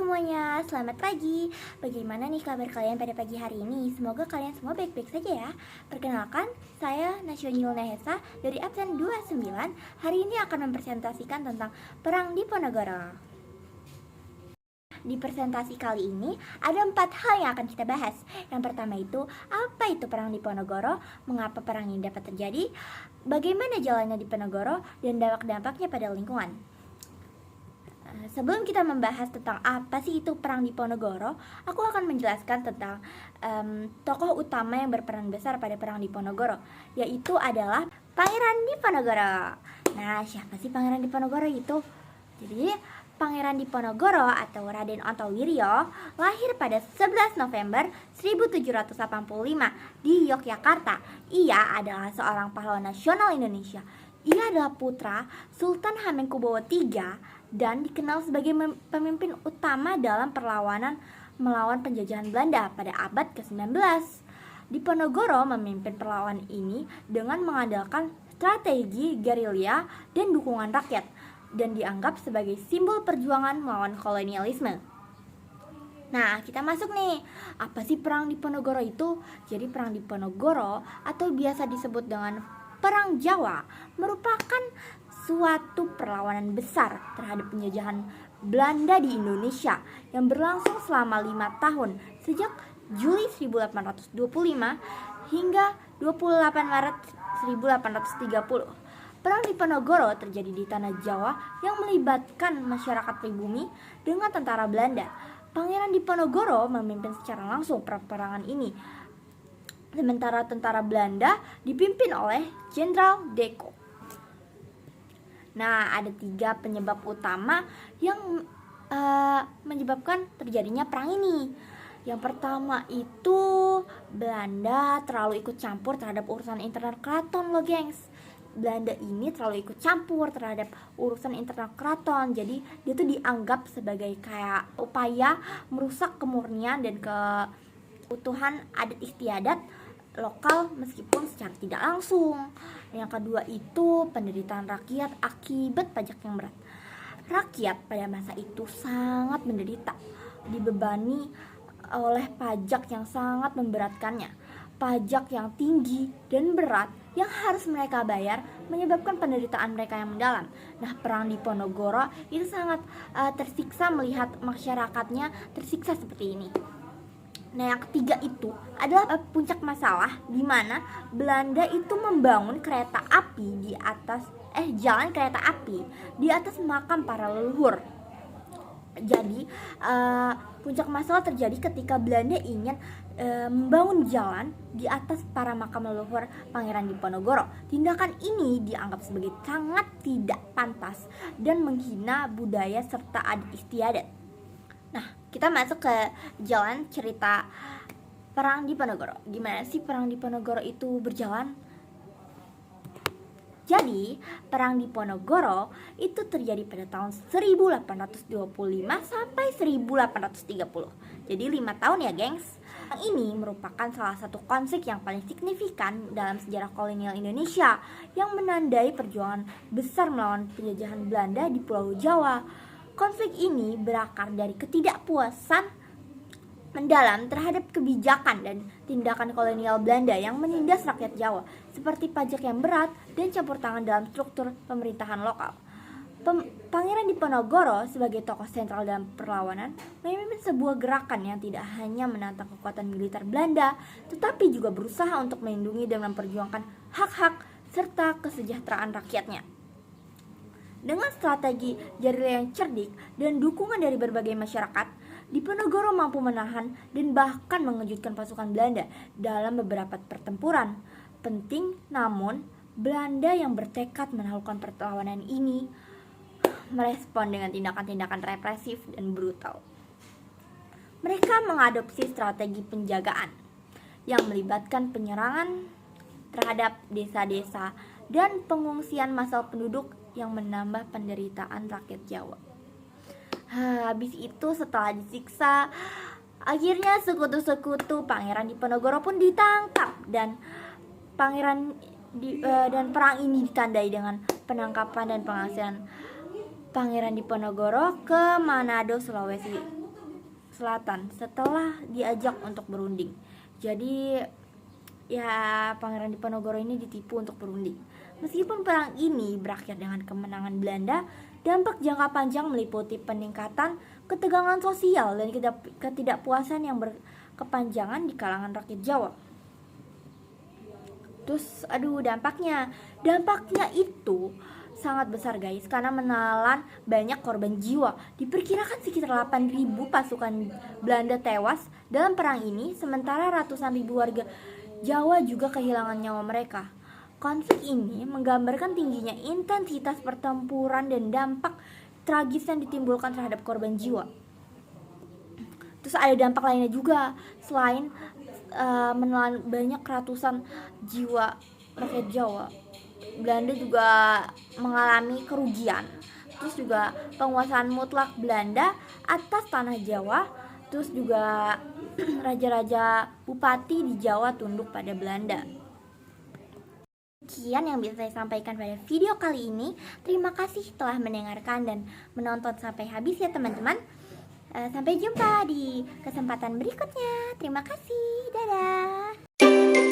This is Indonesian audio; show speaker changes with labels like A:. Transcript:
A: semuanya, selamat pagi. Bagaimana nih kabar kalian pada pagi hari ini? Semoga kalian semua baik-baik saja ya. Perkenalkan, saya Nasyonil Nehesa dari absen 29. Hari ini akan mempresentasikan tentang Perang Diponegoro. Di presentasi kali ini ada 4 hal yang akan kita bahas. Yang pertama itu, apa itu Perang Diponegoro, mengapa perang ini dapat terjadi, bagaimana jalannya Diponegoro, dan dampak-dampaknya pada lingkungan. Sebelum kita membahas tentang apa sih itu Perang Diponegoro, aku akan menjelaskan tentang tokoh utama yang berperan besar pada Perang Diponegoro, yaitu adalah Pangeran Diponegoro. Nah, siapa sih Pangeran Diponegoro itu? Jadi, Pangeran Diponegoro atau Raden Ontowiryo lahir pada 11 November 1785 di Yogyakarta. Ia adalah seorang pahlawan nasional Indonesia. Ia adalah putra Sultan Hamengkubuwono III dan dikenal sebagai pemimpin utama dalam perlawanan melawan penjajahan Belanda pada abad ke-19. Diponegoro memimpin perlawanan ini dengan mengandalkan strategi gerilya dan dukungan rakyat, dan dianggap sebagai simbol perjuangan melawan kolonialisme. Nah, kita masuk nih. Apa sih Perang Diponegoro itu? Jadi Perang Diponegoro atau biasa disebut dengan Perang Jawa merupakan suatu perlawanan besar terhadap penjajahan Belanda di Indonesia yang berlangsung selama 5 tahun sejak Juli 1825 hingga 28 Maret 1830. Perang Diponegoro terjadi di tanah Jawa yang melibatkan masyarakat pribumi dengan tentara Belanda. Pangeran Diponegoro memimpin secara langsung peperangan ini, sementara tentara Belanda dipimpin oleh Jenderal Deko. Nah, ada 3 penyebab utama yang menyebabkan terjadinya perang ini. Yang pertama itu Belanda terlalu ikut campur terhadap urusan internal keraton loh, gengs. Belanda ini terlalu ikut campur terhadap urusan internal keraton. Jadi dia tuh dianggap sebagai kayak upaya merusak kemurnian dan keutuhan adat istiadat lokal meskipun secara tidak langsung. Yang kedua itu penderitaan rakyat akibat pajak yang berat. Rakyat pada masa itu sangat menderita, dibebani oleh pajak yang sangat memberatkannya. Pajak yang tinggi dan berat yang harus mereka bayar menyebabkan penderitaan mereka yang mendalam. Nah, Perang Diponegoro itu sangat tersiksa melihat masyarakatnya tersiksa seperti ini. Nah, yang ketiga itu adalah puncak masalah di mana Belanda itu membangun kereta api di atas jalan kereta api di atas makam para leluhur. Jadi puncak masalah terjadi ketika Belanda ingin membangun jalan di atas para makam leluhur Pangeran Diponegoro. Tindakan ini dianggap sebagai sangat tidak pantas dan menghina budaya serta adat istiadat. Nah, kita masuk ke jalan cerita Perang Diponegoro. Gimana sih Perang Diponegoro itu berjalan? Jadi, Perang Diponegoro itu terjadi pada tahun 1825 sampai 1830. Jadi 5 tahun ya, gengs. Perang ini merupakan salah satu konflik yang paling signifikan dalam sejarah kolonial Indonesia yang menandai perjuangan besar melawan penjajahan Belanda di Pulau Jawa. Konflik ini berakar dari ketidakpuasan mendalam terhadap kebijakan dan tindakan kolonial Belanda yang menindas rakyat Jawa, seperti pajak yang berat dan campur tangan dalam struktur pemerintahan lokal. Pangeran Diponegoro sebagai tokoh sentral dalam perlawanan memimpin sebuah gerakan yang tidak hanya menantang kekuatan militer Belanda, tetapi juga berusaha untuk melindungi dan memperjuangkan hak-hak serta kesejahteraan rakyatnya. Dengan strategi gerilya yang cerdik dan dukungan dari berbagai masyarakat, Diponegoro mampu menahan dan bahkan mengejutkan pasukan Belanda dalam beberapa pertempuran penting. Namun, Belanda yang bertekad menaklukkan perlawanan ini merespon dengan tindakan-tindakan represif dan brutal. Mereka mengadopsi strategi penjagaan yang melibatkan penyerangan terhadap desa-desa dan pengungsian massal penduduk yang menambah penderitaan rakyat Jawa. Habis itu setelah disiksa, akhirnya sekutu-sekutu Pangeran Diponegoro pun ditangkap dan perang ini ditandai dengan penangkapan dan pengasihan Pangeran Diponegoro ke Manado, Sulawesi Selatan setelah diajak untuk berunding. Jadi ya Pangeran Diponegoro ini ditipu untuk berunding. Meskipun perang ini berakhir dengan kemenangan Belanda, dampak jangka panjang meliputi peningkatan ketegangan sosial dan ketidakpuasan yang berkepanjangan di kalangan rakyat Jawa. Terus dampaknya itu sangat besar guys, karena menelan banyak korban jiwa. Diperkirakan sekitar 8.000 pasukan Belanda tewas dalam perang ini, sementara ratusan ribu warga Jawa juga kehilangan nyawa mereka. Konflik ini menggambarkan tingginya intensitas pertempuran dan dampak tragis yang ditimbulkan terhadap korban jiwa. Terus ada dampak lainnya juga, selain menelan banyak ratusan jiwa rakyat Jawa, Belanda juga mengalami kerugian. Terus juga penguasaan mutlak Belanda atas tanah Jawa. Terus juga raja-raja bupati di Jawa tunduk pada Belanda. Sekian yang bisa saya sampaikan pada video kali ini. Terima kasih telah mendengarkan dan menonton sampai habis ya teman-teman. Sampai jumpa di kesempatan berikutnya. Terima kasih. Dadah.